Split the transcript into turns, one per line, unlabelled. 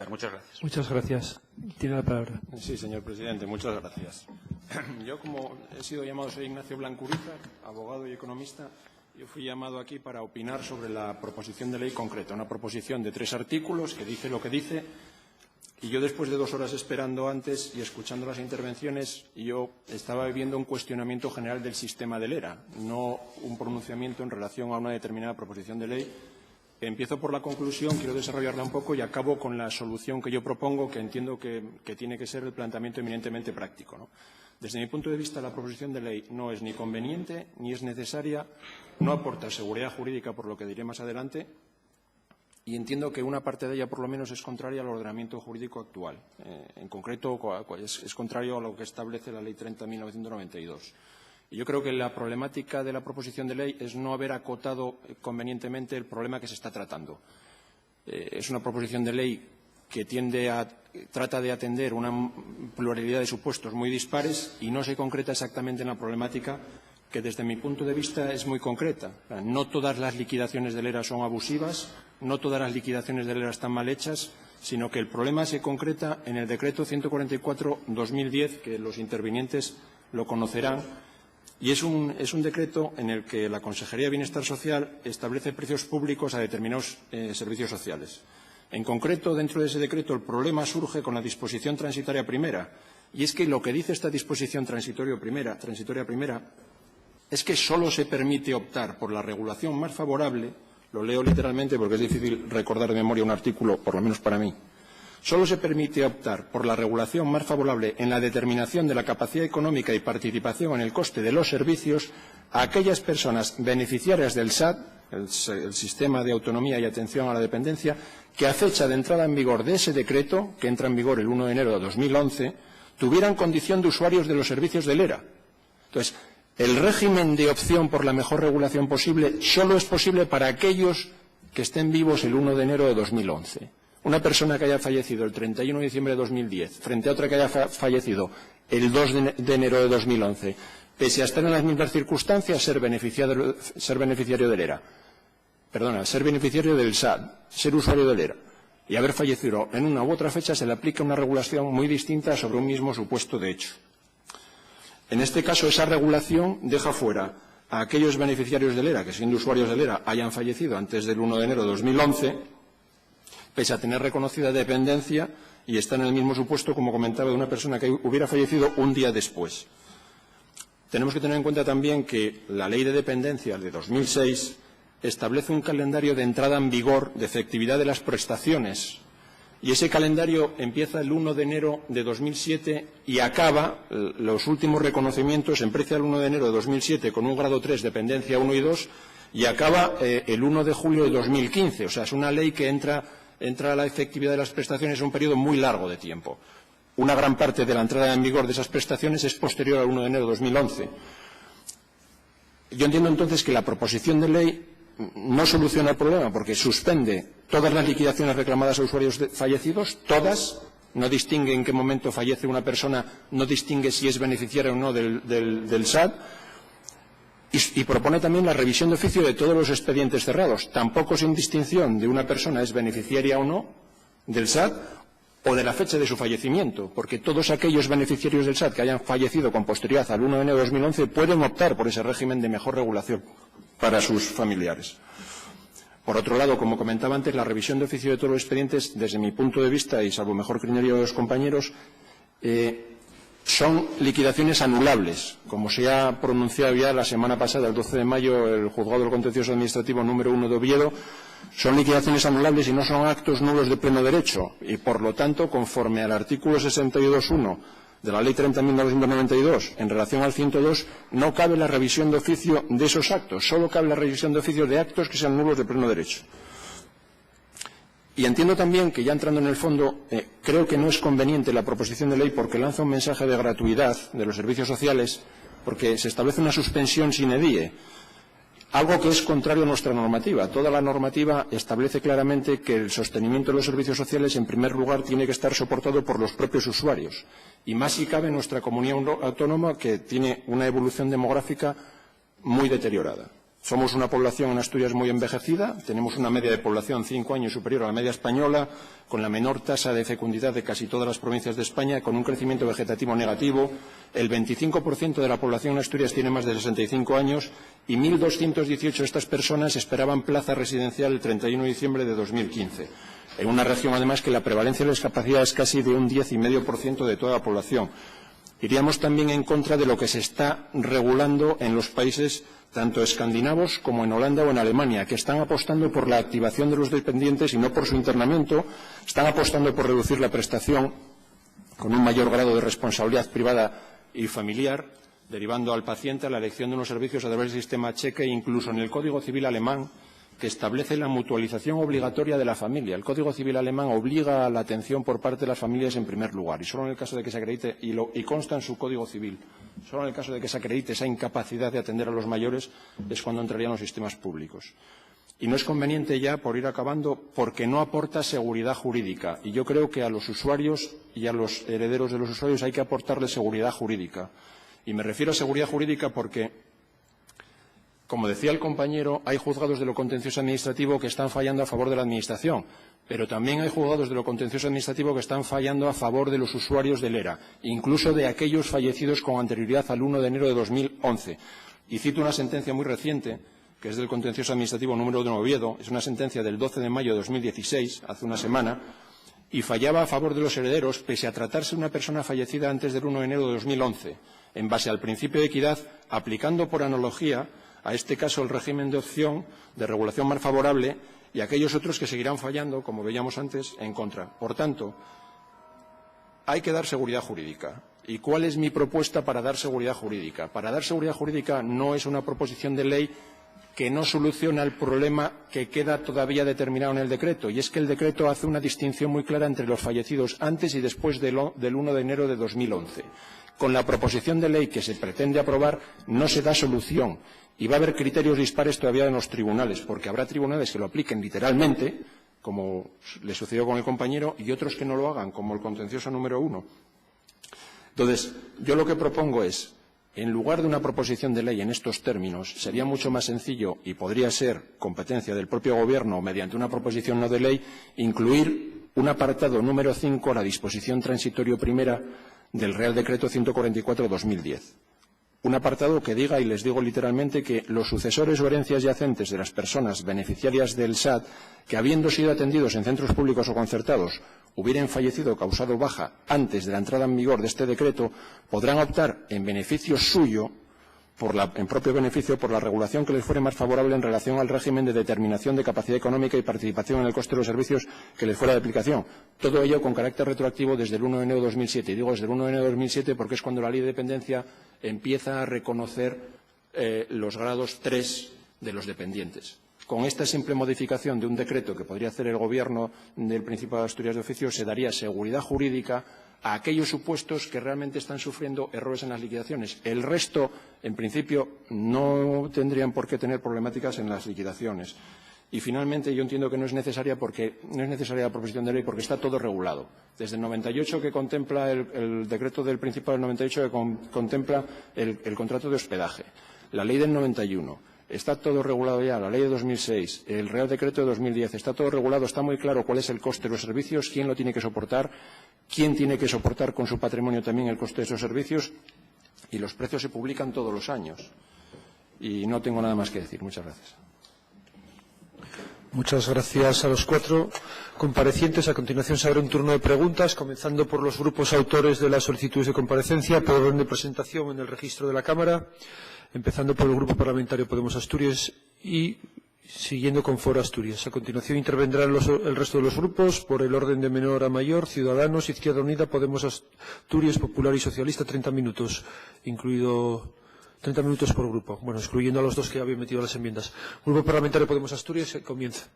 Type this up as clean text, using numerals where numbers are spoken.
Muchas gracias.
Muchas gracias. Tiene la palabra.
Sí, señor presidente, muchas gracias. Yo, como he sido llamado, soy Ignacio Blancuriza, abogado y economista. Yo fui llamado aquí para opinar sobre la proposición de ley concreta, una proposición de 3 artículos que dice lo que dice. Y yo, después de 2 horas esperando antes y escuchando las intervenciones, yo estaba viviendo un cuestionamiento general del sistema del ERA, no un pronunciamiento en relación a una determinada proposición de ley. Empiezo por la conclusión, quiero desarrollarla un poco y acabo con la solución que yo propongo, que entiendo que tiene que ser el planteamiento eminentemente práctico, ¿no? Desde mi punto de vista, la proposición de ley no es ni conveniente ni es necesaria, no aporta seguridad jurídica, por lo que diré más adelante, y entiendo que una parte de ella, por lo menos, es contraria al ordenamiento jurídico actual. En concreto, es contrario a lo que establece la Ley 30.1992. Y yo creo que la problemática de la proposición de ley es no haber acotado convenientemente el problema que se está tratando. Es una proposición de ley que trata de atender una pluralidad de supuestos muy dispares y no se concreta exactamente en la problemática que, desde mi punto de vista, es muy concreta. No todas las liquidaciones del ERA son abusivas, no todas las liquidaciones del ERA están mal hechas, sino que el problema se concreta en el Decreto 144/2010, que los intervinientes lo conocerán. Y es un decreto en el que la Consejería de Bienestar Social establece precios públicos a determinados servicios sociales. En concreto, dentro de ese decreto, el problema surge con la disposición transitoria primera. Y es que lo que dice esta disposición transitoria primera es que solo se permite optar por la regulación más favorable. Lo leo literalmente porque es difícil recordar de memoria un artículo, por lo menos para mí. Solo se permite optar por la regulación más favorable en la determinación de la capacidad económica y participación en el coste de los servicios a aquellas personas beneficiarias del SAD, el Sistema de Autonomía y Atención a la Dependencia, que a fecha de entrada en vigor de ese decreto, que entra en vigor el 1 de enero de 2011, tuvieran condición de usuarios de los servicios del ERA. Entonces, el régimen de opción por la mejor regulación posible solo es posible para aquellos que estén vivos el 1 de enero de 2011. Una persona que haya fallecido el 31 de diciembre de 2010 frente a otra que haya fallecido el 2 de enero de 2011, pese a estar en las mismas circunstancias, ser beneficiario del ERA. Perdona, ser beneficiario del SAD, ser usuario del ERA y haber fallecido en una u otra fecha, se le aplica una regulación muy distinta sobre un mismo supuesto de hecho. En este caso, esa regulación deja fuera a aquellos beneficiarios del ERA que, siendo usuarios del ERA, hayan fallecido antes del 1 de enero de 2011, pese a tener reconocida dependencia y estar en el mismo supuesto, como comentaba, de una persona que hubiera fallecido un día después. Tenemos que tener en cuenta también que la Ley de Dependencia de 2006 establece un calendario de entrada en vigor de efectividad de las prestaciones y ese calendario empieza el 1 de enero de 2007 y acaba, los últimos reconocimientos, empieza el 1 de enero de 2007 con un grado 3, dependencia 1 y 2, y acaba el 1 de julio de 2015. O sea, es una ley que entra a la efectividad de las prestaciones en un periodo muy largo de tiempo. Una gran parte de la entrada en vigor de esas prestaciones es posterior al 1 de enero de 2011. Yo entiendo entonces que la proposición de ley no soluciona el problema porque suspende todas las liquidaciones reclamadas a usuarios fallecidos, todas, no distingue en qué momento fallece una persona, no distingue si es beneficiaria o no del SAD, y propone también la revisión de oficio de todos los expedientes cerrados, tampoco sin distinción de una persona es beneficiaria o no del SAD o de la fecha de su fallecimiento, porque todos aquellos beneficiarios del SAD que hayan fallecido con posterioridad al 1 de enero de 2011 pueden optar por ese régimen de mejor regulación para sus familiares. Por otro lado, como comentaba antes, la revisión de oficio de todos los expedientes, desde mi punto de vista y salvo mejor criterio de los compañeros, son liquidaciones anulables, como se ha pronunciado ya la semana pasada, el 12 de mayo, el Juzgado del Contencioso Administrativo número 1 de Oviedo. Son liquidaciones anulables y no son actos nulos de pleno derecho y, por lo tanto, conforme al artículo 62.1 de la Ley 30.992, en relación al 102, no cabe la revisión de oficio de esos actos, solo cabe la revisión de oficio de actos que sean nulos de pleno derecho. Y entiendo también que, ya entrando en el fondo, creo que no es conveniente la proposición de ley porque lanza un mensaje de gratuidad de los servicios sociales, porque se establece una suspensión sine die, algo que es contrario a nuestra normativa. Toda la normativa establece claramente que el sostenimiento de los servicios sociales, en primer lugar, tiene que estar soportado por los propios usuarios. Y más si cabe en nuestra comunidad autónoma, que tiene una evolución demográfica muy deteriorada. Somos una población en Asturias muy envejecida, tenemos una media de población 5 años superior a la media española, con la menor tasa de fecundidad de casi todas las provincias de España, con un crecimiento vegetativo negativo. El 25% de la población en Asturias tiene más de 65 años y 1.218 de estas personas esperaban plaza residencial el 31 de diciembre de 2015. En una región, además, que la prevalencia de la discapacidad es casi de un 10,5% de toda la población. Iríamos también en contra de lo que se está regulando en los países tanto escandinavos como en Holanda o en Alemania, que están apostando por la activación de los dependientes y no por su internamiento, están apostando por reducir la prestación con un mayor grado de responsabilidad privada y familiar, derivando al paciente a la elección de unos servicios a través del sistema cheque, incluso en el Código Civil alemán, que establece la mutualización obligatoria de la familia. El Código Civil alemán obliga a la atención por parte de las familias en primer lugar, y solo en el caso de que se acredite, y consta en su Código Civil, solo en el caso de que se acredite esa incapacidad de atender a los mayores es cuando entrarían los sistemas públicos. Y no es conveniente ya, por ir acabando, porque no aporta seguridad jurídica. Y yo creo que a los usuarios y a los herederos de los usuarios hay que aportarles seguridad jurídica. Y me refiero a seguridad jurídica porque, como decía el compañero, hay juzgados de lo contencioso administrativo que están fallando a favor de la Administración, pero también hay juzgados de lo contencioso administrativo que están fallando a favor de los usuarios del ERA, incluso de aquellos fallecidos con anterioridad al 1 de enero de 2011. Y cito una sentencia muy reciente, que es del contencioso administrativo número 1 de Oviedo, es una sentencia del 12 de mayo de 2016, hace una semana, y fallaba a favor de los herederos pese a tratarse de una persona fallecida antes del 1 de enero de 2011, en base al principio de equidad, aplicando por analogía a este caso el régimen de opción de regulación más favorable y aquellos otros que seguirán fallando, como veíamos antes, en contra. Por tanto, hay que dar seguridad jurídica. ¿Y cuál es mi propuesta para dar seguridad jurídica? Para dar seguridad jurídica no es una proposición de ley que no soluciona el problema que queda todavía determinado en el decreto, y es que el decreto hace una distinción muy clara entre los fallecidos antes y después del 1 de enero de 2011. Con la proposición de ley que se pretende aprobar no se da solución y va a haber criterios dispares todavía en los tribunales, porque habrá tribunales que lo apliquen literalmente, como le sucedió con el compañero, y otros que no lo hagan, como el contencioso número 1. Entonces, yo lo que propongo es, en lugar de una proposición de ley en estos términos, sería mucho más sencillo, y podría ser competencia del propio Gobierno, mediante una proposición no de ley, incluir un apartado número 5 a la disposición transitoria primera del Real Decreto 144/2010. Un apartado que diga, y les digo literalmente, que los sucesores o herencias yacentes de las personas beneficiarias del SAT que, habiendo sido atendidos en centros públicos o concertados, hubieran fallecido o causado baja antes de la entrada en vigor de este decreto, podrán optar en beneficio suyo, en propio beneficio, por la regulación que les fuere más favorable en relación al régimen de determinación de capacidad económica y participación en el coste de los servicios que les fuera de aplicación. Todo ello con carácter retroactivo desde el 1 de enero de 2007. Y digo desde el 1 de enero de 2007 porque es cuando la Ley de Dependencia empieza a reconocer los grados 3 de los dependientes. Con esta simple modificación de un decreto que podría hacer el Gobierno del Principado de Asturias de oficio, se daría seguridad jurídica a aquellos supuestos que realmente están sufriendo errores en las liquidaciones. El resto, en principio, no tendrían por qué tener problemáticas en las liquidaciones. Y, finalmente, yo entiendo que no es necesaria la proposición de ley porque está todo regulado. Desde el 98, que contempla el decreto del Principado del 98, que contempla el contrato de hospedaje, la ley del 91. Está todo regulado ya, la ley de 2006, el Real Decreto de 2010, está todo regulado, está muy claro cuál es el coste de los servicios, quién lo tiene que soportar, quién tiene que soportar con su patrimonio también el coste de esos servicios, y los precios se publican todos los años. Y no tengo nada más que decir. Muchas gracias.
Muchas gracias a los 4 comparecientes. A continuación se abre un turno de preguntas, comenzando por los grupos autores de las solicitudes de comparecencia por orden de presentación en el registro de la Cámara, empezando por el Grupo Parlamentario Podemos Asturias y siguiendo con Foro Asturias. A continuación intervendrán el resto de los grupos por el orden de menor a mayor: Ciudadanos, Izquierda Unida, Podemos Asturias, Popular y Socialista, 30 minutos, incluido 30 minutos por grupo. Bueno, excluyendo a los 2 que habían metido las enmiendas. Grupo Parlamentario Podemos Asturias, comienza.